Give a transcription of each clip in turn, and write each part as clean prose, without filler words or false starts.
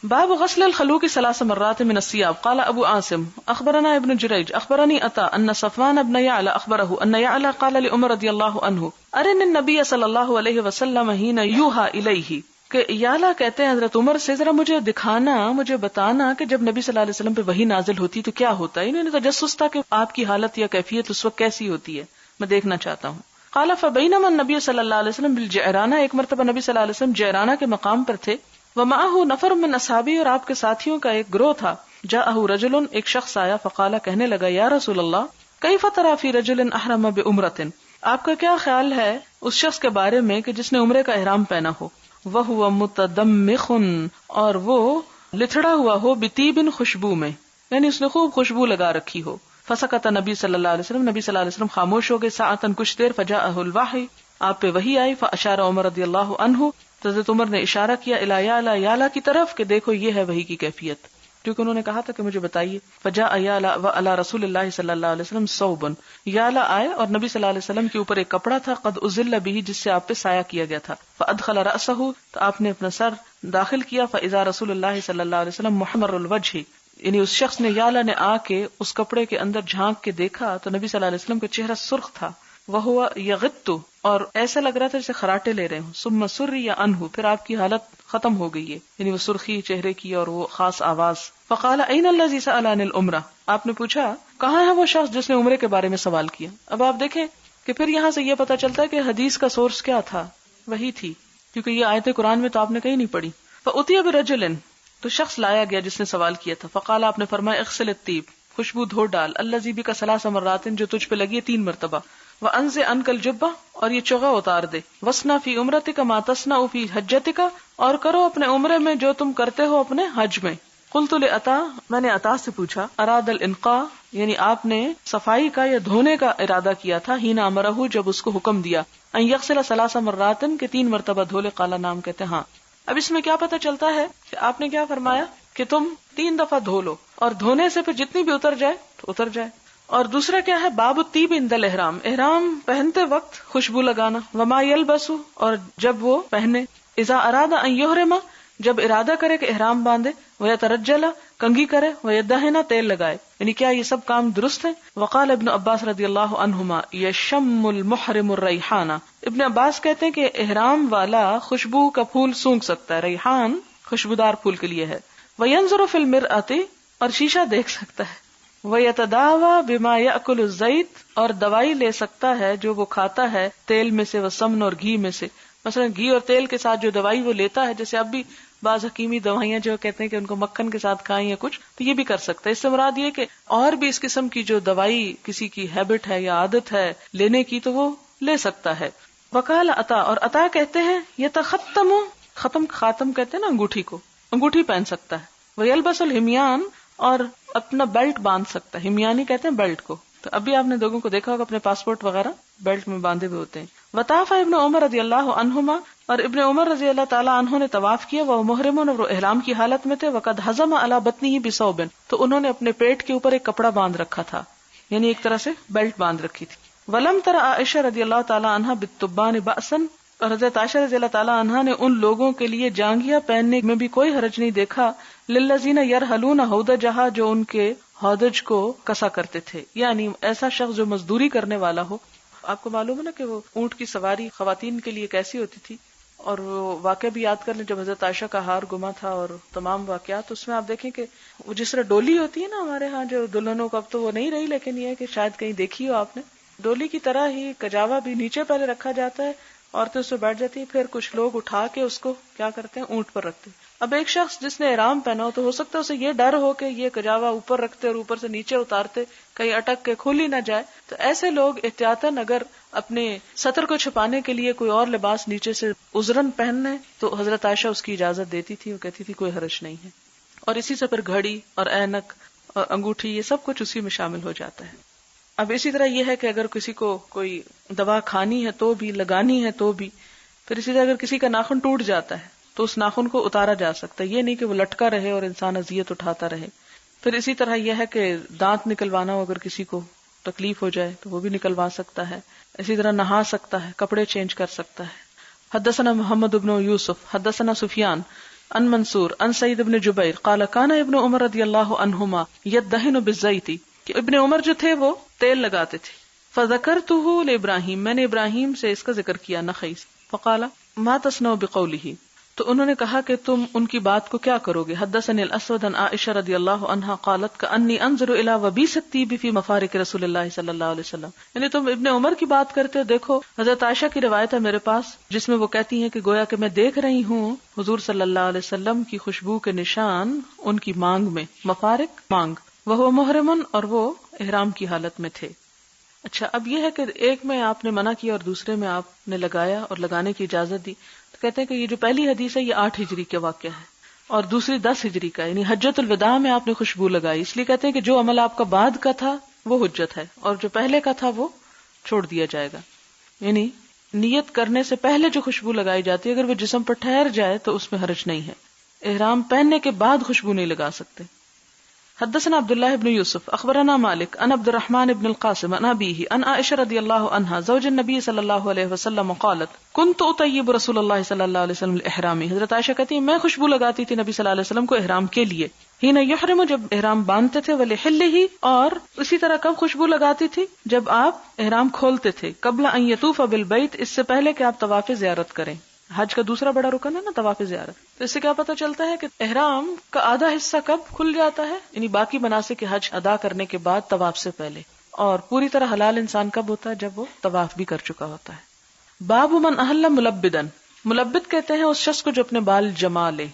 باب غسل الخلوق 3 مرات من الثياب. قال ابو عاصم اخبرنا ابن جريج اخبرني عطاء ان صفوان بن يعلى اخبره ان يعلى قال لعمر رضی اللہ عنہ ارن النبي صلی اللہ علیہ وسلم حين يوحى الیہ، کہ یعلا کہتے ہیں حضرت عمر سے ذرا مجھے دکھانا، مجھے بتانا کہ جب نبی صلی اللہ علیہ وسلم پہ وحی نازل ہوتی تو کیا ہوتا ہے. انہوں نے تجسس تھا کہ آپ کی حالت یا کیفیت اس وقت کیسی ہوتی ہے، میں دیکھنا چاہتا ہوں. قال فبینما النبی صلی اللہ علیہ وسلم بالجعرانہ، ایک مرتبہ نبی صلی اللہ علیہ وسلم جعرانہ کے مقام پر تھے. ومعه نفر من اصحابہ، اور آپ کے ساتھیوں کا ایک گروہ تھا. جاءہ رجل، ایک شخص آیا. فقال، کہنے لگا یا رسول اللہ کیف تری فی رجل احرم بعمرۃ، آپ کا کیا خیال ہے اس شخص کے بارے میں کہ جس نے عمرے کا احرام پہنا ہو. وہو متدمخ، اور وہ لتھڑا ہوا ہو بطیب، خوشبو میں، یعنی اس نے خوب خوشبو لگا رکھی ہو. فسکت نبی صلی اللہ علیہ وسلم، نبی صلی اللہ علیہ وسلم خاموش ہو گئے. ساعتن، کچھ دیر. فجاءہ الوحی، آپ پہ وحی آئی. فاشار عمر رضی اللہ عنہ، حضرت عمر نے اشارہ کیا الی یعلا، یعلا کی طرف کہ دیکھو یہ ہے وحی کی کیفیت، کیونکہ انہوں نے کہا تھا کہ مجھے بتائیے. فجاء یعلا وعلی رسول اللہ صلی اللہ علیہ وسلم ثوب، یعلا آئے اور نبی صلی اللہ علیہ وسلم کے اوپر ایک کپڑا تھا. قد اذل به، جس سے آپ پہ سایہ کیا گیا تھا. فادخل رأسہ، تو آپ نے اپنا سر داخل کیا. فاذا رسول اللہ صلی اللہ علیہ وسلم محمر الوجہ، یعنی اس شخص نے، یعلا نے آ کے اس کپڑے کے اندر جھانک کے دیکھا تو نبی صلی اللہ علیہ وسلم کا چہرہ سرخ تھا. وہو یغط، اور ایسا لگ رہا تھا جیسے خراٹے لے رہے ہوں. ثم سری عنہ، پھر آپ کی حالت ختم ہو گئی ہے، یعنی وہ سرخی چہرے کی اور وہ خاص آواز. فقال این الذی سأل عن العمرہ، آپ نے پوچھا کہاں ہے وہ شخص جس نے عمرے کے بارے میں سوال کیا. اب آپ دیکھیں کہ پھر یہاں سے یہ پتا چلتا ہے کہ حدیث کا سورس کیا تھا، وہی تھی، کیونکہ یہ آیت قرآن میں تو آپ نے کہیں نہیں پڑھی. فأتی برجل، تو شخص لایا گیا جس نے سوال کیا تھا. فقال، آپ نے فرمایا اغسل الطیب، خوشبو دھو ڈال. الذی بک 3 مرات، جو تجھ پہ لگی ہے 3 مرتبہ. وانزع عنک الجبہ، اور یہ چوغا اتار دے. وصنع فی عمرتک ما تصنع فی حجتک، اور کرو اپنے عمرے میں جو تم کرتے ہو اپنے حج میں. قلت لعطا، میں نے عطا سے پوچھا. اراد الانقاء، یعنی آپ نے صفائی کا یا دھونے کا ارادہ کیا تھا. حین امرہ، جب اس کو حکم دیا. ان یغسل 3 مرات، کہ 3 مرتبہ دھو لے. قال نام، کہتے ہاں. اب اس میں کیا پتہ چلتا ہے کہ آپ نے کیا فرمایا کہ تم 3 دفعہ دھو لو، اور دھونے سے پھر جتنی بھی اتر جائے تو اتر جائے. اور دوسرا کیا ہے، باب الطیب عند الاحرام، احرام پہنتے وقت خوشبو لگانا. وما یلبس، اور جب وہ پہنے. اذا اراد ان یحرم، جب ارادہ کرے کہ احرام باندھے. ویترجل، کنگھی کرے. ویدہن، تیل لگائے. یعنی کیا یہ سب کام درست ہیں؟ وقال ابن عباس رضی اللہ عنہما یشم المحرم الریحانہ، ابن عباس کہتے ہیں کہ احرام والا خوشبو کا پھول سونگھ سکتا ہے. ریحان خوشبودار پھول کے لیے ہے. وینظر فی المرآۃ، اور شیشہ دیکھ سکتا ہے. وَيَتَدَاوَى بِمَا يَأْكُلُ الزَّيْتَ، اور دوائی لے سکتا ہے جو وہ کھاتا ہے تیل میں سے. وسمن، اور گھی میں سے. مثلا گھی اور تیل کے ساتھ جو دوائی وہ لیتا ہے، جیسے اب بھی بعض حکیمی دوائیاں جو کہتے ہیں کہ ان کو مکھن کے ساتھ کھائیں یا کچھ، تو یہ بھی کر سکتا ہے. اس سے مراد یہ کہ اور بھی اس قسم کی جو دوائی کسی کی ہیبٹ ہے یا عادت ہے لینے کی تو وہ لے سکتا ہے. وقال عطا، اور عطا کہتے ہیں یتختم، ختم خاتم کہتے ہیں نا انگوٹھی کو، انگوٹھی پہن سکتا ہے. ویلبس الہمیان، اور اپنا بیلٹ باندھ سکتا ہے. ہمیانی کہتے ہیں بیلٹ کو. تو ابھی آپ نے لوگوں کو دیکھا ہوگا اپنے پاسپورٹ وغیرہ بیلٹ میں باندھے ہوئے ہوتے ہیں. وطاف ابن عمر رضی اللہ عنہما، اور ابن عمر رضی اللہ تعالیٰ عنہ نے طواف کیا. وہ محرم، اور وہ احرام کی حالت میں تھے. وقد حزم علی بطنہ بثوب، تو انہوں نے اپنے پیٹ کے اوپر ایک کپڑا باندھ رکھا تھا، یعنی ایک طرح سے بیلٹ باندھ رکھی تھی. ولم تر عائشہ رضی اللہ تعالیٰ عنہ بالتبان بأسا، اور حضرت عائشہ رضی اللہ تعالیٰ عنہ نے ان لوگوں کے لیے جانگیاں پہننے میں بھی کوئی حرج نہیں دیکھا. للذین یرحلون ہودجہا، جو ان کے ہودج کو کسا کرتے تھے، یعنی ایسا شخص جو مزدوری کرنے والا ہو. آپ کو معلوم ہے نا کہ وہ اونٹ کی سواری خواتین کے لیے کیسی ہوتی تھی، اور وہ واقعہ بھی یاد کر لیں جب حضرت عائشہ کا ہار گما تھا اور تمام واقعات. اس میں آپ دیکھیں کہ وہ جس طرح ڈولی ہوتی ہے نا ہمارے ہاں جو دلہنوں کو، اب تو وہ نہیں رہی، لیکن یہ ہے کہ شاید کہیں دیکھی ہو آپ نے، ڈولی کی طرح ہی کجاوا بھی نیچے پہلے رکھا جاتا ہے، عورتیں اس پہ بیٹھ جاتی ہیں، پھر کچھ لوگ اٹھا کے اس کو کیا کرتے ہیں، اونٹ پر رکھتے ہیں. اب ایک شخص جس نے احرام پہنا ہو تو ہو سکتا ہے اسے یہ ڈر ہو کہ یہ کجاوا اوپر رکھتے اور اوپر سے نیچے اتارتے کہیں اٹک کے کھل ہی نہ جائے. تو ایسے لوگ احتیاطاً اگر اپنے سطر کو چھپانے کے لیے کوئی اور لباس نیچے سے عذراً پہننے تو حضرت عائشہ اس کی اجازت دیتی تھی، وہ کہتی تھی کوئی حرج نہیں ہے. اور اسی سے پھر گھڑی اور اینک اور انگوٹھی یہ سب کچھ اسی میں شامل ہو جاتا ہے. اب اسی طرح یہ ہے کہ اگر کسی کو کوئی دوا کھانی ہے تو بھی، لگانی ہے تو بھی. پھر اسی طرح اگر کسی کا ناخن ٹوٹ جاتا ہے تو اس ناخن کو اتارا جا سکتا ہے، یہ نہیں کہ وہ لٹکا رہے اور انسان اذیت اٹھاتا رہے. پھر اسی طرح یہ ہے کہ دانت نکلوانا ہو، اگر کسی کو تکلیف ہو جائے تو وہ بھی نکلوا سکتا ہے. اسی طرح نہا سکتا ہے، کپڑے چینج کر سکتا ہے. حدثنا محمد بن یوسف حدثنا سفیان ان منصور ان سعید ابن جبیر قال کان ابن عمر رضی اللہ عنہما یدہن بالزیت، کہ ابن عمر جو تھے وہ تیل لگاتے تھے. فذکرتہ لابراہیم، میں نے ابراہیم سے اس کا ذکر کیا نخعی. فقال ما تصنع بقولہ، تو انہوں نے کہا کہ تم ان کی بات کو کیا کرو گے. حدثني الاسود عن عائشہ رضی اللہ عنہا قالت کانی انظر الى وبیس الطیب فی مفارق رسول اللہ صلی اللہ علیہ وسلم. یعنی تم ابن عمر کی بات کرتے ہو، دیکھو حضرت عائشہ کی روایت ہے میرے پاس جس میں وہ کہتی ہیں کہ گویا کہ میں دیکھ رہی ہوں حضور صلی اللہ علیہ وسلم کی خوشبو کے نشان ان کی مانگ میں. مفارق مانگ، وہ محرمن، اور وہ احرام کی حالت میں تھے. اچھا، اب یہ ہے کہ ایک میں آپ نے منع کیا اور دوسرے میں آپ نے لگایا اور لگانے کی اجازت دی. تو کہتے ہیں کہ یہ جو پہلی حدیث ہے یہ 8 ہجری کا واقعہ ہے اور دوسری 10 ہجری کا، یعنی حجۃ الوداع میں آپ نے خوشبو لگائی. اس لیے کہتے ہیں کہ جو عمل آپ کا بعد کا تھا وہ حجت ہے اور جو پہلے کا تھا وہ چھوڑ دیا جائے گا. یعنی نیت کرنے سے پہلے جو خوشبو لگائی جاتی ہے اگر وہ جسم پر ٹھہر جائے تو اس میں حرج نہیں ہے. احرام پہننے کے بعد خوشبو نہیں لگا سکتے. حدثنا عبداللہ ابن یوسف اخبرنا مالک ان عبد الرحمن ابن القاسم ان ابیہ ان عائشہ رضی اللہ عنہا زوج النبی صلی اللہ علیہ وسلم قالت کنت اطیب رسول اللہ صلی اللہ علیہ وسلم الاحرامی. حضرت عائشہ کہتی ہیں میں خوشبو لگاتی تھی نبی صلی اللہ علیہ وسلم کو احرام کے لیے. حین یحرم، جب احرام باندھتے تھے، ولحلہ، اور اسی طرح کب خوشبو لگاتی تھی؟ جب آپ احرام کھولتے تھے. قبل ان یطوف بالبیت، اس سے پہلے کہ آپ طواف زیارت کریں. حج کا دوسرا بڑا رکن ہے نا طواف زیارت. تو اس سے کیا پتہ چلتا ہے کہ احرام کا آدھا حصہ کب کھل جاتا ہے؟ یعنی باقی مناسک حج ادا کرنے کے بعد طواف سے پہلے. اور پوری طرح حلال انسان کب ہوتا ہے؟ جب وہ طواف بھی کر چکا ہوتا ہے. باب من احل ملبدن، ملبد کہتے ہیں اس شخص کو جو اپنے بال جما لے،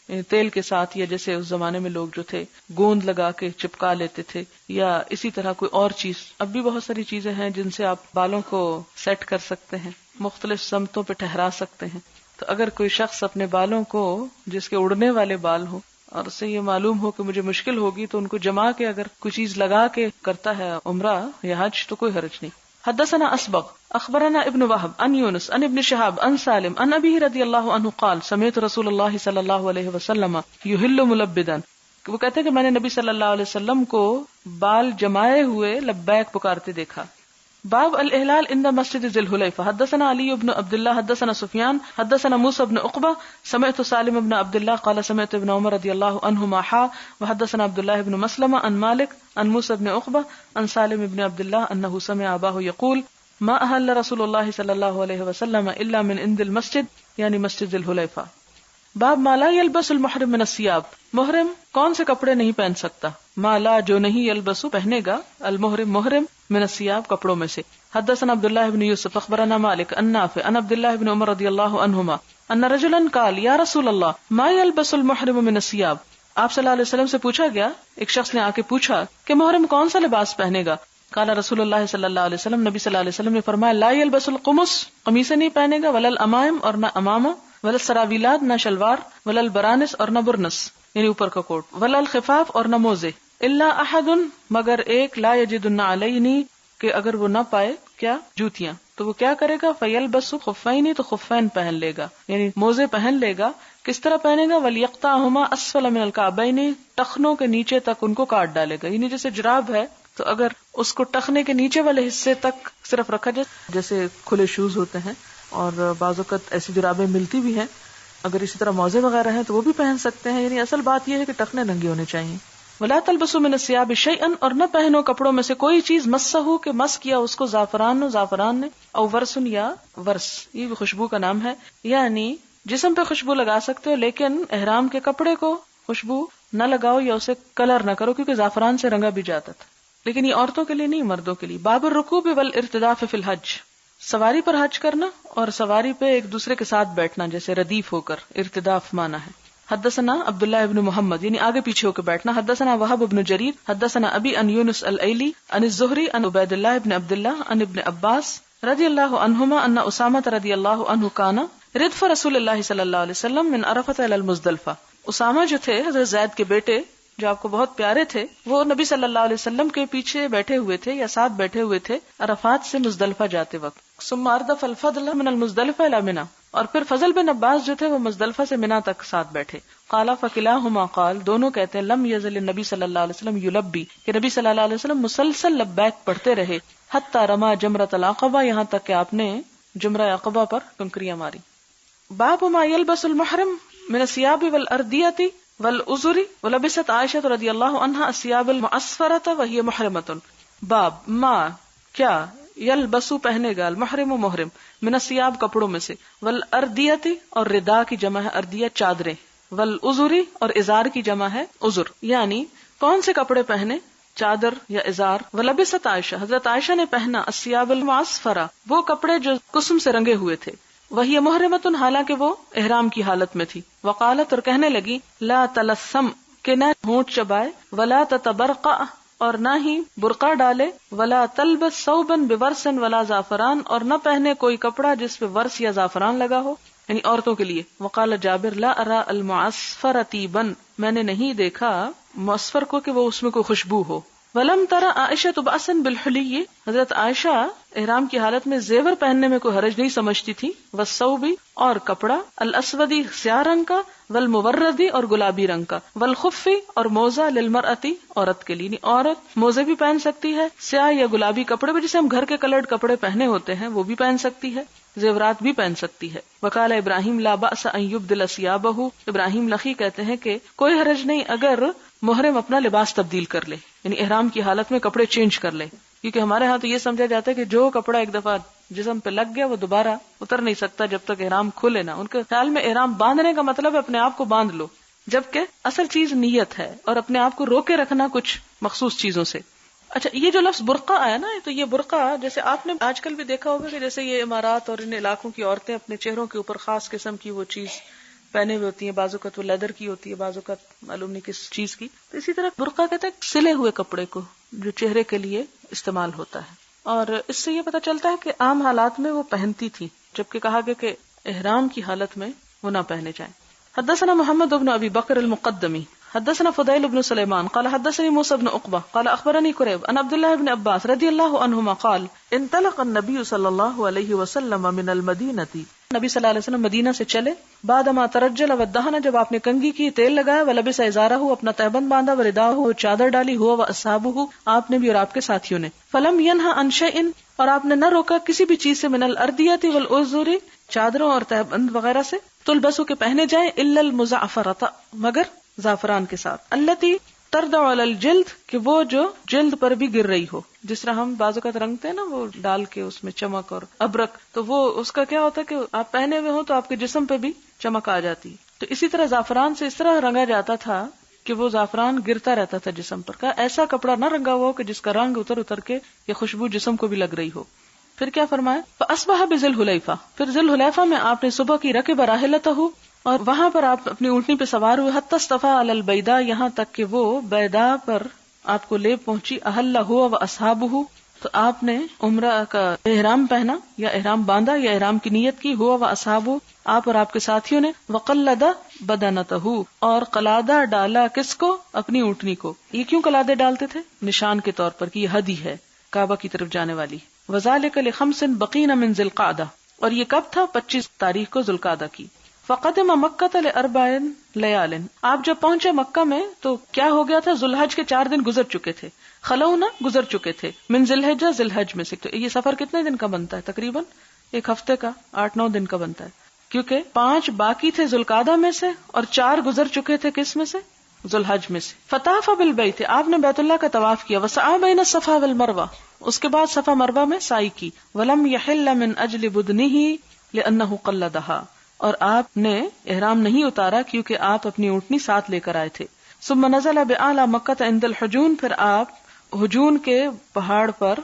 یعنی تیل کے ساتھ، یا جیسے اس زمانے میں لوگ جو تھے گوند لگا کے چپکا لیتے تھے، یا اسی طرح کوئی اور چیز. اب بھی بہت ساری چیزیں ہیں جن سے آپ بالوں کو سیٹ کر سکتے ہیں، مختلف سمتوں پہ ٹھہرا سکتے ہیں. تو اگر کوئی شخص اپنے بالوں کو، جس کے اڑنے والے بال ہوں اور اسے یہ معلوم ہو کہ مجھے مشکل ہوگی، تو ان کو جما کے اگر کوئی چیز لگا کے کرتا ہے عمرہ یا حج تو کوئی حرج نہیں. حدثنا اسبغ اخبرنا ابن وهب عن يونس عن ابن شهاب عن سالم عن ابيه رضی اللہ عنہ قال سمعت رسول اللہ صلی اللہ علیہ وسلم يحل ملبدا. وہ کہتے ہیں کہ میں نے نبی صلی اللہ علیہ وسلم کو بال جمائے ہوئے لبیک پکارتے دیکھا. باب الاحلال عند مسجد ذی الحلیفہ. حدثنا علی بن عبد اللہ حدثنا سفیان حدثنا موسی بن عقبہ سمعت سالم بن عبد اللہ قال سمعت ابن عمر رضی اللہ عنہما وحدثنا عبد الله بن مسلمہ عن مالک عن موسی بن عقبہ عن سالم بن عبد اللہ انه سمع اباه يقول ما احل رسول اللہ صلی اللہ علیہ وسلم الا من عند المسجد، یعنی مسجد ذی الحلیفہ. باب ما لا يلبس المحرم من الثياب، محرم کون سے کپڑے نہیں پہن سکتا؟ ما لا، جو نہیں، يلبس پہنے گا، المحرم محرم، من الثياب کپڑوں میں سے. حدثنا عبداللہ بن یوسف اخبرنا مالک عن نافع عن عبداللہ بن عمر رضی اللہ عنہما ان رجلا قال یا رسول اللہ ما يلبس المحرم من الثياب. آپ صلی اللہ علیہ وسلم سے پوچھا گیا، ایک شخص نے آ کے پوچھا کہ محرم کون سا لباس پہنے گا؟ قال رسول اللہ صلی اللہ علیہ وسلم، نبی صلی اللہ علیہ وسلم نے فرمایا لا يلبس القمص، قمیص نہیں پہنے گا، ولا الامائم، اور نہ امامہ، ولا السراویلات، نہ شلوار، ولا البرانس، اور نہ برنس یعنی اوپر کا کوٹ، ولا الخفاف، اور نہ موزے، الا احد، مگر ایک، لا یجد النعلین، کہ اگر وہ نہ پائے کیا؟ جوتیاں، تو وہ کیا کرے گا؟ فیلبس خفین، تو خفین پہن لے گا، یعنی موزے پہن لے گا. کس طرح پہنے گا؟ ولیقطعہما اسفل من الکعبین، ٹخنوں کے نیچے تک ان کو کاٹ ڈالے گا. یعنی جیسے جراب ہے تو اگر اس کو ٹخنے کے نیچے والے حصے تک صرف رکھا جائے، جیسے کھلے شوز ہوتے ہیں اور بعض اوقات ایسی جرابیں ملتی بھی ہیں، اگر اسی طرح موزے وغیرہ ہیں تو وہ بھی پہن سکتے ہیں. یعنی اصل بات یہ ہے کہ ٹخنے ننگے ہونے چاہیے. ولا تلبسوا من الثياب شيئا، اور نہ پہنو کپڑوں میں سے کوئی چیز مسہ کہ مس کیا اس کو زعفران نے، او ورس، یا ورس، یہ بھی خوشبو کا نام ہے. یعنی جسم پہ خوشبو لگا سکتے ہو لیکن احرام کے کپڑے کو خوشبو نہ لگاؤ یا اسے کلر نہ کرو، کیونکہ زعفران سے رنگا بھی جاتا تھا. لیکن یہ عورتوں کے لیے نہیں، مردوں کے لیے. باب الرکوب والارتداف فی الحج، سواری پر حج کرنا اور سواری پہ ایک دوسرے کے ساتھ بیٹھنا، جیسے ردیف ہو کر، ارتداف مانا ہے. حدثنا عبداللہ ابن محمد، یعنی آگے پیچھے ہو کے بیٹھنا. حدثنا وہب ابن جریر حدثنا ابی ان یونس الایلی ان الزہری ان عبید اللہ ابن عبداللہ ان ابن عباس رضی اللہ عنہما ان اسامہ رضی اللہ عنہ کانا ردف رسول اللہ صلی اللہ علیہ وسلم من عرفۃ الی المزدلفہ. اسامہ جو تھے حضرت زید کے بیٹے، جو آپ کو بہت پیارے تھے، وہ نبی صلی اللہ علیہ وسلم کے پیچھے بیٹھے ہوئے تھے یا ساتھ بیٹھے ہوئے تھے عرفات سے مزدلفہ جاتے وقت. ثم اردف الفضل من المزدلفہ الی منی، اور پھر فضل بن عباس جو تھے وہ مزدلفہ سے منی تک ساتھ بیٹھے. قال فکلاہما قال، دونوں کہتے ہیں لم یزل النبی صلی اللہ علیہ وسلم یلبی، کہ نبی صلی اللہ علیہ وسلم مسلسل لبیک پڑھتے رہے، حتی رما جمرۃ العقبہ، یہاں تک کہ آپ نے جمرہ عقبہ پر کنکریاں ماری. باب ما یلبس المحرم من الثياب والأردية والأزر ولبست عائشة رضی اللہ عنہا الثياب المعصفرة وهي محرمة. باب ما کیا یلبسو پہنے گا المحرم و محرم من الثياب کپڑوں میں سے والاردیۃ اور ردا کی جمع ہے اردیہ چادریں والازر اور ازار کی جمع ہے ازر یعنی کون سے کپڑے پہنے چادر یا ازار. ولبست عائشہ حضرت عائشہ نے پہنا الثياب المعصفرة وہ کپڑے جو کسم سے رنگے ہوئے تھے. وہی محرمۃ حالانکہ وہ احرام کی حالت میں تھی. وقالت اور کہنے لگی لا تلثم کہ نہ ہونٹ چبائے ولا تتبرقع اور نہ ہی برقع ڈالے ولا تلبس ثوبا بورس ولا زعفران اور نہ پہنے کوئی کپڑا جس پہ ورس یا زعفران لگا ہو یعنی عورتوں کے لیے. وقال جابر لا ارى المعصفر طيبا میں نے نہیں دیکھا معصفر کو کہ وہ اس میں کوئی خوشبو ہو. ولم ترى عائشة بأسا بالحلي حضرت عائشہ احرام کی حالت میں زیور پہننے میں کوئی حرج نہیں سمجھتی تھی. والثوب اور کپڑا الاسودی سیاہ رنگ کا والموردی اور گلابی رنگ کا والخف اور موزہ للمرأتی عورت کے لیے عورت موزے بھی پہن سکتی ہے سیاہ یا گلابی کپڑے بھی جسے ہم گھر کے کلرڈ کپڑے پہنے ہوتے ہیں وہ بھی پہن سکتی ہے زیورات بھی پہن سکتی ہے. وقال ابراہیم لا بأس ان يبدل ثيابه ابراہیم لخی کہتے ہیں کہ کوئی حرج نہیں اگر محرم اپنا لباس تبدیل کر لے یعنی احرام کی حالت میں کپڑے چینج کر لے کیونکہ ہمارے ہاں تو یہ سمجھا جاتا ہے کہ جو کپڑا ایک دفعہ جسم پہ لگ گیا وہ دوبارہ اتر نہیں سکتا جب تک احرام کھلے نہ. ان کے خیال میں احرام باندھنے کا مطلب ہے اپنے آپ کو باندھ لو جبکہ اصل چیز نیت ہے اور اپنے آپ کو روکے رکھنا کچھ مخصوص چیزوں سے. اچھا یہ جو لفظ برقع آیا نا تو یہ برقع جیسے آپ نے آج کل بھی دیکھا ہوگا کہ جیسے یہ امارات اور ان علاقوں کی عورتیں اپنے چہروں کے اوپر خاص قسم کی وہ چیز پہنے ہوئے ہوتی ہیں بعض اوقات وہ لیدر کی ہوتی ہے بعض اوقات معلوم نہیں کس چیز کی. تو اسی طرح برقع کہتے ہیں سلے ہوئے کپڑے کو جو چہرے کے لیے استعمال ہوتا ہے اور اس سے یہ پتہ چلتا ہے کہ عام حالات میں وہ پہنتی تھی جبکہ کہا گیا کہ احرام کی حالت میں وہ نہ پہنے جائیں. حدثنا محمد بن ابی بکر المقدمی حدثنا فضیل بن سلیمان قال حدثني موسى بن عقبہ قال اخبرني قریب ان عبد الله بن عباس رضی اللہ عنہما قال انطلق النبي صلی اللہ علیہ وسلم من المدینہ نبی صلی اللہ علیہ وسلم مدینہ سے چلے بعد ما ترجل ودہن جب آپ نے کنگھی کی تیل لگایا ولبس ازارہ اپنا تہبند باندھا ورداہ چادر ڈالی ہوا واصحابہ آپ نے بھی اور آپ کے ساتھیوں نے. فلم ینہا عن شیء اور آپ نے نہ روکا کسی بھی چیز سے من الاردیۃ والازر چادروں اور تہبند وغیرہ سے تلبسو کے پہنے جائیں الا المزعفرۃ مگر زعفران کے ساتھ التی تردع علی الجلد کہ وہ جو جلد پر بھی گر رہی ہو جس طرح ہم بعض اوقات رنگتے ہیں نا وہ ڈال کے اس میں چمک اور ابرک تو وہ اس کا کیا ہوتا ہے کہ آپ پہنے ہوئے ہو تو آپ کے جسم پہ بھی چمک آ جاتی. تو اسی طرح زعفران سے اس طرح رنگا جاتا تھا کہ وہ زعفران گرتا رہتا تھا جسم پر. کا ایسا کپڑا نہ رنگا ہوا ہو کہ جس کا رنگ اتر اتر کے یا خوشبو جسم کو بھی لگ رہی ہو. پھر کیا فرمایا فاصبح بذی الحلیفہ پھر ذی الحلیفہ میں آپ نے صبح کی رکب راحلتہ اور وہاں پر آپ اپنی اونٹنی پہ سوار ہوئے حتی استفا علی البیداء یہاں تک کہ وہ بیداء پر آپ کو لے پہنچی. احل ہوا واصحابہ تو آپ نے عمرہ کا احرام پہنا یا احرام باندھا یا احرام کی نیت کی. ہوا واصحابہ آپ اور آپ کے ساتھیوں نے. وقلد بدنتہ اور قلادہ ڈالا کس کو اپنی اونٹنی کو. یہ کیوں قلادے ڈالتے تھے نشان کے طور پر کہ یہ ہدی ہے کعبہ کی طرف جانے والی. وذالک لخمس بقین من ذی القعدہ اور یہ کب تھا 25 تاریخ کو ذی القعدہ کی. فقدم مکہ لاربع لیال آپ جب پہنچے مکہ میں تو کیا ہو گیا تھا ذو الحج کے 4 دن گزر چکے تھے. خلونا گزر چکے تھے من ذی الحجہ ذی الحج میں سے. تو یہ سفر کتنے دن کا بنتا ہے تقریباً 1 ہفتے کا 8-9 دن کا بنتا ہے کیونکہ 5 باقی تھے ذو القعدہ میں سے اور 4 گزر چکے تھے کس میں سے ذو الحج میں سے. فطاف بالبیت آپ نے بیت اللہ کا طواف کیا. وسعی بین الصفا والمروہ اس کے بعد صفا مروہ میں سعی کی. ولم یحل من اجل بدنہ لانہ قلدہا اور آپ نے احرام نہیں اتارا کیونکہ آپ اپنی اونٹنی ساتھ لے کر آئے تھے. ثم نزل بأعلی مکہ عند الحجون پھر آپ حجون کے پہاڑ پر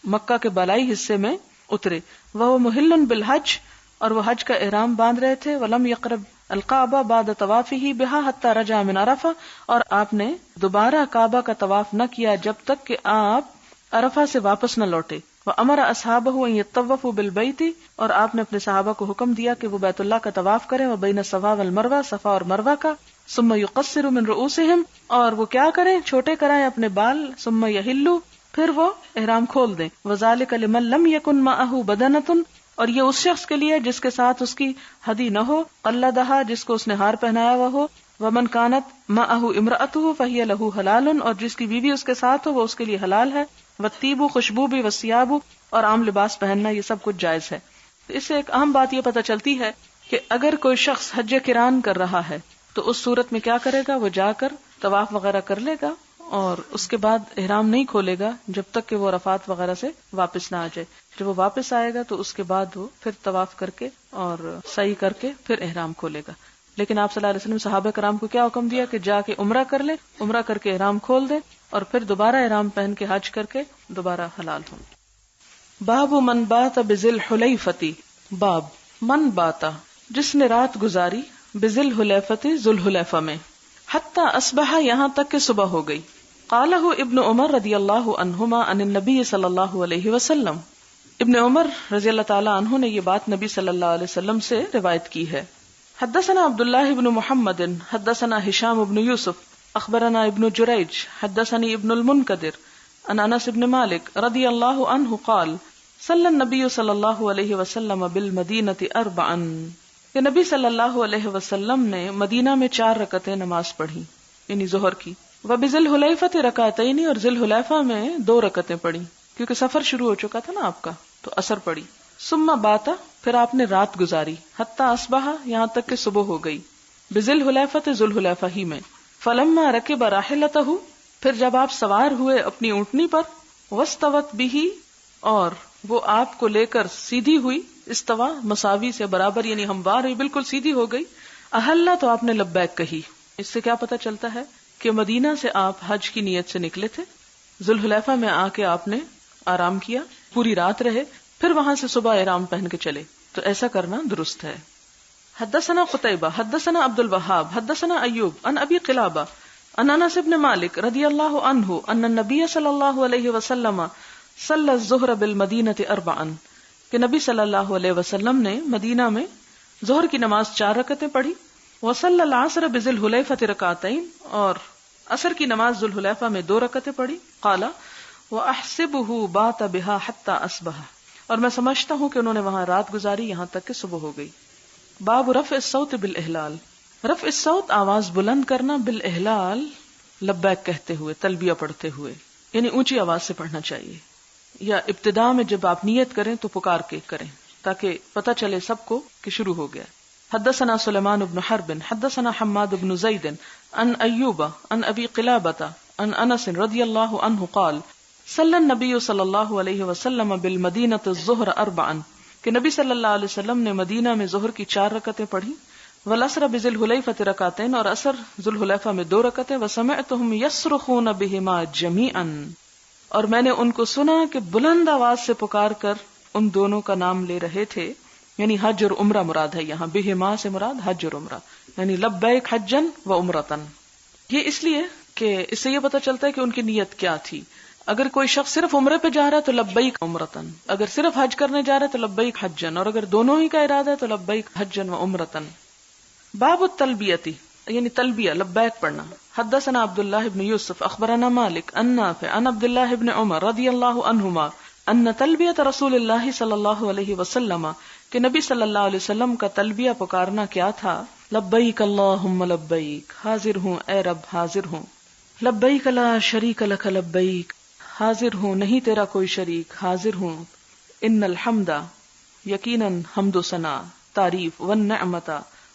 مکہ کے بالائی حصے میں اترے. وہ محل بالحج اور وہ حج کا احرام باندھ رہے تھے. ولم یقرب الکعبہ بعد طوافہ بہا حتی رجع من عرفہ اور آپ نے دوبارہ کعبہ کا طواف نہ کیا جب تک کہ آپ عرفہ سے واپس نہ لوٹے. وامر اصحابہ ان یطوفوا بالبیت اور آپ نے اپنے صحابہ کو حکم دیا کہ وہ بیت اللہ کا طواف کریں. وبین الصفا والمروہ صفا اور مروہ کا. ثم یقصر من رؤوسہم اور وہ کیا کریں چھوٹے کرائیں اپنے بال. ثم یحلوا پھر وہ احرام کھول دیں. وذالک لمن لم یکن معہ بدنۃ اور یہ اس شخص کے لیے جس کے ساتھ اس کی ہدی نہ ہو. قلدہا جس کو اس نے ہار پہنایا ہوا ہو. ومن کانت معہ امرأتہ فہی لہ حلال اور جس کی بیوی اس کے ساتھ ہو وہ اس کے لیے حلال ہے. والطیب خوشبو بھی والثیاب اور عام لباس پہننا یہ سب کچھ جائز ہے. تو اس سے ایک اہم بات یہ پتہ چلتی ہے کہ اگر کوئی شخص حج قران کر رہا ہے تو اس صورت میں کیا کرے گا؟ وہ جا کر طواف وغیرہ کر لے گا اور اس کے بعد احرام نہیں کھولے گا جب تک کہ وہ عرفات وغیرہ سے واپس نہ آ جائے. جب وہ واپس آئے گا تو اس کے بعد وہ پھر طواف کر کے اور سعی کر کے پھر احرام کھولے گا. لیکن آپ صلی اللہ علیہ وسلم صحابہ کرام کو کیا حکم دیا کہ جا کے عمرہ کر لے، عمرہ کر کے احرام کھول دے اور پھر دوبارہ احرام پہن کے حج کر کے دوبارہ حلال ہوں. باب من بات بذی الحلیفۃ، باب من باتا جس نے رات گزاری بذی الحلیفۃ ذو الحلیفہ میں، حتی اصبح یہاں تک کہ صبح ہو گئی. قالہ ابن عمر رضی اللہ عنہما عن النبی صلی اللہ علیہ وسلم، ابن عمر رضی اللہ تعالی عنہ نے یہ بات نبی صلی اللہ علیہ وسلم سے روایت کی ہے. حدثنا عبداللہ بن محمد حدثنا ہشام بن یوسف اخبرنا ابن جریج حدثني ابن المنکدر عن انس بن مالک رضی اللہ عنہ قال صلی النبی صلی اللہ علیہ وسلم بالمدینۃ اربعا، کہ نبی صلی اللہ علیہ وسلم نے مدینہ میں 4 رکعتیں نماز پڑھی یعنی ظہر کی. وبذی الحلیفۃ رکعتین، اور ذی الحلیفہ میں 2 رکعتیں پڑھی کیونکہ سفر شروع ہو چکا تھا نا آپ کا تو اثر پڑی. ثم باتا، پھر آپ نے رات گزاری، حتی اصبح یہاں تک کہ صبح ہو گئی، بذی الحلیفۃ ذو الحلیفہ ہی میں. فلما رکب راحلتہ، پھر جب آپ سوار ہوئے اپنی اونٹنی پر، واستوت بہ، اور وہ آپ کو لے کر سیدھی ہوئی، استوا مساوی سے برابر یعنی ہموار ہوئی، بالکل سیدھی ہو گئی. احلّا، تو آپ نے لبیک کہی. اس سے کیا پتہ چلتا ہے کہ مدینہ سے آپ حج کی نیت سے نکلے تھے، ذو الحلیفہ میں آ کے آپ نے آرام کیا، پوری رات رہے، پھر وہاں سے صبح احرام پہن کے چلے، تو ایسا کرنا درست ہے. حدثنا قتیبہ حدثنا عبد الوہاب حدثنا ایوب عن ابی قلابہ عن انس بن مالک رضی اللہ عنہ ان النبی صلی اللہ علیہ وسلم صلی الظہر بالمدینۃ اربعا، کہ نبی صلی اللہ علیہ وسلم نے مدینہ میں ظہر کی نماز 4 رکعتیں پڑھی. وصلی العصر بذی الحلیفۃ رکعتین، اور عصر کی نماز ذو الحلیفہ میں 2 رکعتیں پڑھی. قال واحسبہ بات بہا حتی اصبح، اور میں سمجھتا ہوں کہ انہوں نے وہاں رات گزاری یہاں تک کہ صبح ہو گئی. باب رفع الصوت بالاحلال، رفع الصوت آواز بلند کرنا، بالاحلال لبیک کہتے ہوئے، تلبیہ پڑھتے ہوئے، یعنی اونچی آواز سے پڑھنا چاہیے، یا ابتداء میں جب آپ نیت کریں تو پکار کے کریں تاکہ پتہ چلے سب کو کہ شروع ہو گیا. حدثنا سلیمان بن حرب حدثنا حماد بن زید عن ایوب عن ابی قلابۃ عن انس رضی اللہ عنہ قال صلی النبی صلی اللہ علیہ وسلم بالمدینۃ الظہر اربعا، کہ نبی صلی اللہ علیہ وسلم نے مدینہ میں ظہر کی 4 رکعتیں پڑھی. والعصر بذی الحلیفۃ رکعتین، اور عصر ذو الحلیفہ میں 2 رکعتیں. وسمعتهم یصرخون بہما جمیعا، اور میں نے ان کو سنا کہ بلند آواز سے پکار کر ان دونوں کا نام لے رہے تھے، یعنی حج اور عمرہ مراد ہے یہاں، بہما سے مراد حج اور عمرہ، یعنی لبیک حجن و عمرتن. یہ اس لیے کہ اس سے یہ پتہ چلتا ہے کہ ان کی نیت کیا تھی. اگر کوئی شخص صرف عمرے پہ جا رہا ہے تو لبیک عمرتن، اگر صرف حج کرنے جا رہا ہے تو لبیک حجن، اور اگر دونوں ہی کا ارادہ ہے تو لبیک حجن و عمرتن. باب التلبیتی، یعنی تلبیہ لبیک پڑھنا. حدثنا عبداللہ بن یوسف اخبرنا مالک عن نافع عن عبداللہ بن عمر رضی اللہ عنہما ان تلبیۃ رسول اللہ صلی اللہ علیہ وسلم، کہ نبی صلی اللہ علیہ وسلم کا تلبیہ پکارنا کیا تھا؟ لبیک اللہم لبیک، حاضر ہوں اے رب حاضر ہوں. لبیک لا شریک لک لبیک، حاضر ہوں نہیں تیرا کوئی شریک، حاضر ہوں. ان الحمد، یقیناً حمد و ثنا، تعریف، والنعمت،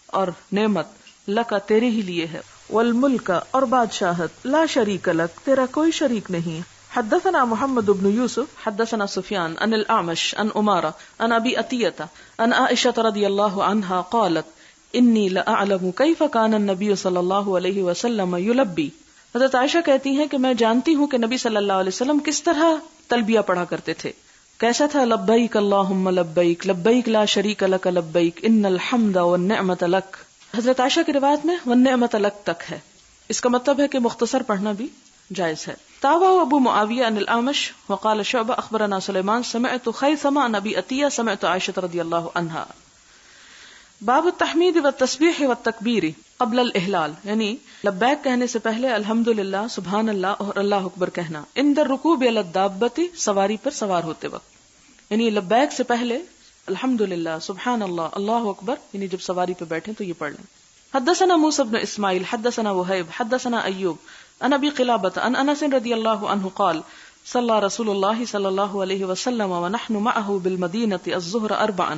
اور نعمت، لکا تیرے ہی لیے ہے، والملک، اور بادشاہت، لا شریک لک تیرا کوئی شریک نہیں. حدثنا محمد بن یوسف حدثنا سفیان عن الاعمش عن عمارہ عن ابی عطیہ عن عائشہ رضی اللہ عنہا قالت انی لاعلم کیف کان النبی صلی اللہ علیہ وسلم یلبی. حضرت عائشہ کہتی ہیں کہ میں جانتی ہوں کہ نبی صلی اللہ علیہ وسلم کس طرح تلبیہ پڑھا کرتے تھے. کیسا تھا؟ لبیک اللہم لبیک، لبیک لا شریک لک لبیک، ان الحمد والنعمت لک. حضرت عائشہ کی روایت میں والنعمت لک تک ہے، اس کا مطلب ہے کہ مختصر پڑھنا بھی جائز ہے. تابع ابو معاویہ عن الاعمش وقال شعبہ اخبرنا سلیمان سمعت خیثمہ عن ابی عطیہ سمعت عائشہ رضی اللہ عنہا. باب التحمید والتسبیح والتکبیر قبل الاحلال، یعنی لبیک کہنے سے پہلے الحمدللہ، سبحان اللہ اور اللہ اکبر کہنا. عند الرکوب علی الدابۃ، سواری پر سوار ہوتے وقت، یعنی لبیک سے پہلے الحمدللہ، سبحان اللہ، اللہ اکبر، یعنی جب سواری پہ بیٹھیں تو یہ پڑھ لیں. حدثنا موسیٰ بن اسماعیل حدثنا وہیب حدثنا ایوب عن ابی قلابۃ عن انس رضی اللہ عنہ قال صلی رسول اللہ صلی اللہ علیہ وسلم ونحن معه بالمدینۃ الظہر اربعا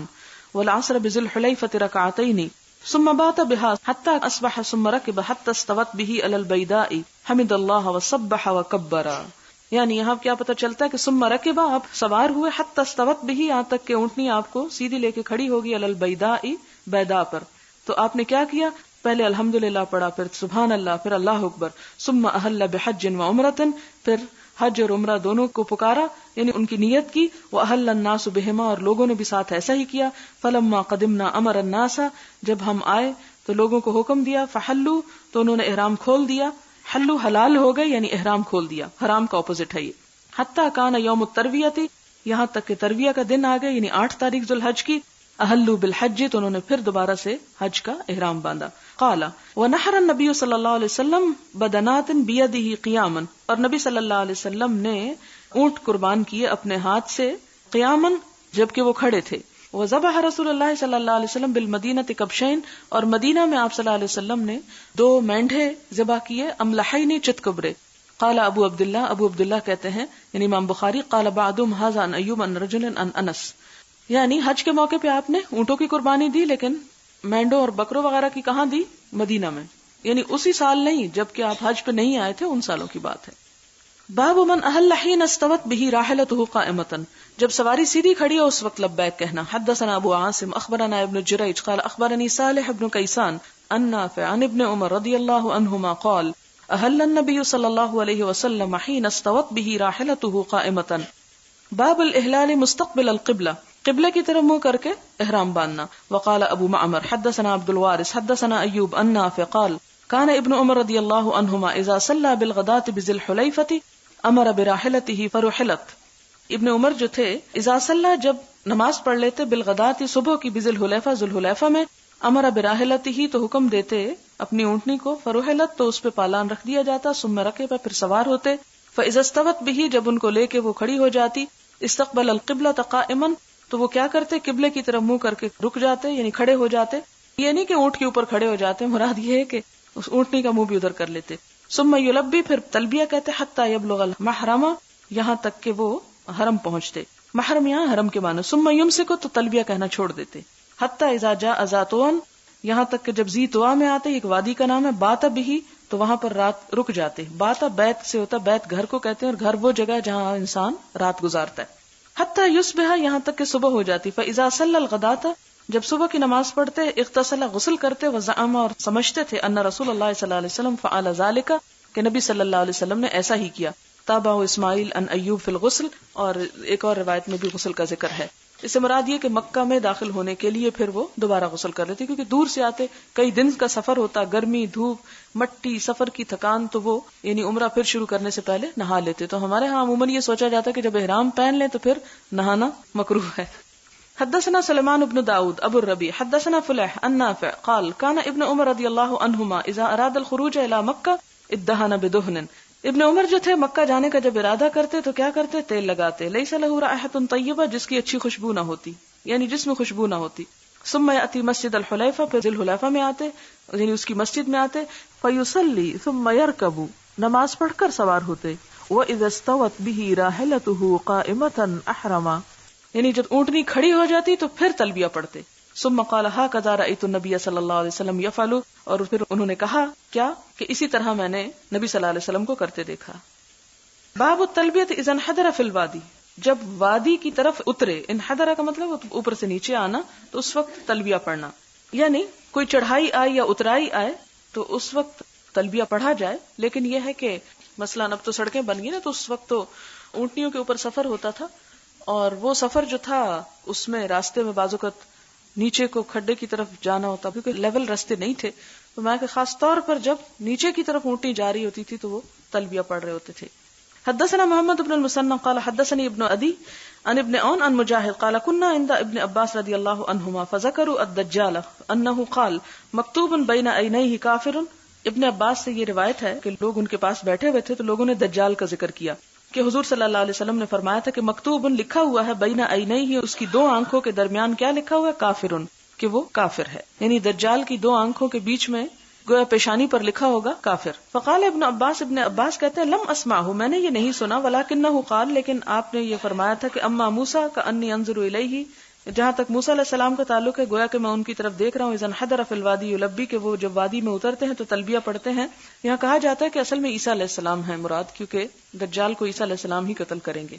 والعصر بذی الحلیفة رکعتین ثم بات بها حتى اصبح ثم ركب حتى استوت به على البيداء حمد الله وسبح وكبر. یعنی یہاں کیا پتہ چلتا ہے کہ ثم ركب آپ سوار ہوئے حتى استوت به یہاں تک کہ اونٹنی آپ کو سیدھی لے کے کھڑی ہوگی على البيداء بیدا پر. تو آپ نے کیا کیا؟ پہلے الحمدللہ پڑھا، پھر سبحان اللہ، پھر اللہ اکبر، ثم احل بحج وعمرۃ، پھر حج اور عمرہ دونوں کو پکارا یعنی ان کی نیت کی. واحل الناس بہما اور لوگوں نے بھی ساتھ ایسا ہی کیا. فلما قدمنا امر الناس جب ہم آئے تو لوگوں کو حکم دیا. فحلوا تو انہوں نے احرام کھول دیا. حلو حلال ہو گئے یعنی احرام کھول دیا، حرام کا اپوزٹ ہے یہ. حتی کان یوم الترویہ یہاں تک کہ ترویہ کا دن آ گئے یعنی 8 تاریخ ذو الحج کی. احلوا بالحج تو انہوں نے پھر دوبارہ سے حج کا احرام باندھا. قال ونحر النبی صلی اللہ علیہ وسلم بدنات بیدہ قیاما اور نبی صلی اللہ علیہ وسلم نے اونٹ قربان کیے اپنے ہاتھ سے قیاما جبکہ وہ کھڑے تھے. وذبح رسول اللہ صلی اللہ علیہ وسلم بالمدینہ کبشین اور مدینہ میں آپ صلی اللہ علیہ وسلم نے 2 مینڈھے ذبح کیے املحین چتکبرے. قال ابو عبداللہ کہتے ہیں یعنی امام بخاری قال بعضهم هذا عن ایوب عن رجل عن انس. یعنی حج کے موقع پہ آپ نے اونٹوں کی قربانی دی لیکن مینڈوں اور بکروں وغیرہ کی کہاں دی؟ مدینہ میں، یعنی اسی سال نہیں جبکہ آپ حج پہ نہیں آئے تھے ان سالوں کی بات ہے. باب من احل حين استوت به راحلته قائمة جب سواری سیدھی کھڑی ہو اس وقت لبیک کہنا. حدثنا ابو عاصم اخبرنا ابن جریج قال اخبرني صالح بن كيسان عن نافع عن ابن عمر رضي الله عنهما قال احل النبي صلى الله عليه وسلم حين استوت به راحلته قائمة. باب الاحلال مستقبل القبلة قبلے کی طرف منہ کر کے احرام باندھنا. وقال ابو معمر حدثنا عبد الوارث حدثنا ایوب عن نافع قال كان ابن عمر رضی اللہ عنہما اذا صلى بالغداة بذی الحلیفة امر براحلته فرحلت. ابن عمر جو تھے اذا صلى جب نماز پڑھ لیتے بالغداة صبح کی بذی الحلیفہ ذو الحلیفہ میں امر براحلته تو حکم دیتے اپنی اونٹنی کو فرحلت تو اس پہ پالان رکھ دیا جاتا. ثم رکب پھر سوار ہوتے. فاذا استوت به جب ان کو لے کے وہ کھڑی ہو جاتی استقبل القبلة قائما تو وہ کیا کرتے؟ قبلے کی طرف منہ کر کے رک جاتے یعنی کھڑے ہو جاتے. یہ نہیں کہ اونٹ کے اوپر کھڑے ہو جاتے، مراد یہ ہے کہ اس اونٹنی کا منہ بھی ادھر کر لیتے. ثم یلبی پھر تلبیہ کہتے حتی یبلغ المحرم یہاں تک کہ وہ حرم پہنچتے. محرم یہاں حرم کے معنی. ثم یمسک تو تلبیہ کہنا چھوڑ دیتے. حتی اذا جاء ذاتوان یہاں تک کہ جب ذی طوا میں آتے، ایک وادی کا نام ہے. بات بھی تو وہاں پر رات رک جاتے. بات بیت سے ہوتا، بیت گھر کو کہتے ہیں اور گھر وہ جگہ جہاں انسان رات گزارتا ہے. حتی یصبح یہاں تک کہ صبح ہو جاتی. فاذا صلی الغداة جب صبح کی نماز پڑھتے اغتسل غسل کرتے. وزعم اور سمجھتے تھے ان رسول اللہ صلی اللہ علیہ وسلم فعل ذلك کہ نبی صلی اللہ علیہ وسلم نے ایسا ہی کیا. تابع اسماعیل ان ایوب فی الغسل اور ایک اور روایت میں بھی غسل کا ذکر ہے. اس سے مراد یہ کہ مکہ میں داخل ہونے کے لیے پھر وہ دوبارہ غسل کر لیتے کیونکہ دور سے آتے، کئی دن کا سفر ہوتا، گرمی دھوپ مٹی سفر کی تھکان، تو وہ یعنی عمرہ پھر شروع کرنے سے پہلے نہا لیتے. تو ہمارے ہاں عموماً یہ سوچا جاتا ہے کہ جب احرام پہن لیں تو پھر نہانا مکروہ ہے. حدثنا سلیمان بن داود ابو الربیع حدثنا فلیح عن نافع قال كان ابن عمر رضی اللہ عنہما اذا اراد الخروج الى مکہ ادہن بدہن. ابن عمر جو تھے مکہ جانے کا جب ارادہ کرتے تو کیا کرتے؟ تیل لگاتے. لیس له رائحۃ طیبہ جس کی اچھی خوشبو نہ ہوتی یعنی جس میں خوشبو نہ ہوتی. ثم یاتی مسجد الحلیفہ پھر ذی الحلیفہ میں آتے یعنی اس کی مسجد میں آتے. فیصلی ثم یرکب نماز پڑھ کر سوار ہوتے. واذا استوت به راحلته قائمة احرما یعنی جب اونٹنی کھڑی ہو جاتی تو پھر تلبیہ پڑھتے. ثم قال هكذا رأيت النبي صلی اللہ علیہ وسلم يفعل اور پھر انہوں نے کہا کیا کہ اسی طرح میں نے نبی صلی اللہ علیہ وسلم کو کرتے دیکھا. باب التلبیۃ اذا انحدر فی الوادی جب وادی کی طرف اترے. انحدر کا مطلب اوپر سے نیچے آنا، تو اس وقت تلبیہ پڑھنا. یعنی کوئی چڑھائی آئے یا اترائی آئے تو اس وقت تلبیہ پڑھا جائے. لیکن یہ ہے کہ مثلاً اب تو سڑکیں بن گئی نا، تو اس وقت تو اونٹنیوں کے اوپر سفر ہوتا تھا اور وہ سفر جو تھا اس میں راستے میں بعض اوقات نیچے کو کھڈے کی طرف جانا ہوتا کیونکہ لیول راستے نہیں تھے. تو میں کہ خاص طور پر جب نیچے کی طرف اونٹنی جا رہی ہوتی تھی تو وہ تلبیہ پڑھ رہے ہوتے تھے. حدثنا محمد بن المثنى قال حدثني ابن ادی عن ابن عون عن مجاہد قال كنا عند ابن عباس رضی اللہ عنہما فذكروا الدجال انه قال مکتوب بین عینیہ کافر. ابن عباس سے یہ روایت ہے کہ لوگ ان کے پاس بیٹھے ہوئے تھے تو لوگوں نے دجال کا ذکر کیا کہ حضور صلی اللہ علیہ وسلم نے فرمایا تھا کہ مکتوب لکھا ہوا ہے بین عینیہ اس کی 2 آنکھوں کے درمیان کیا لکھا ہوا ہے؟ کافر کہ وہ کافر ہے. یعنی دجال کی 2 آنکھوں کے بیچ میں گویا پیشانی پر لکھا ہوگا کافر. فقال ابن عباس کہتے ہیں لم اسمعہ میں نے یہ نہیں سنا ولکنہ قال لیکن آپ نے یہ فرمایا تھا کہ اما موسیٰ کانی انظر الیہ جہاں تک موسیٰ علیہ السلام کا تعلق ہے، گویا کہ میں ان کی طرف دیکھ رہا ہوں، اذا انحدر فی الوادی یلبی، کہ وہ جب وادی میں اترتے ہیں تو تلبیہ پڑھتے ہیں. یہاں کہا جاتا ہے کہ اصل میں عیسیٰ علیہ السلام ہیں مراد، کیونکہ دجال کو عیسیٰ علیہ السلام ہی قتل کریں گے.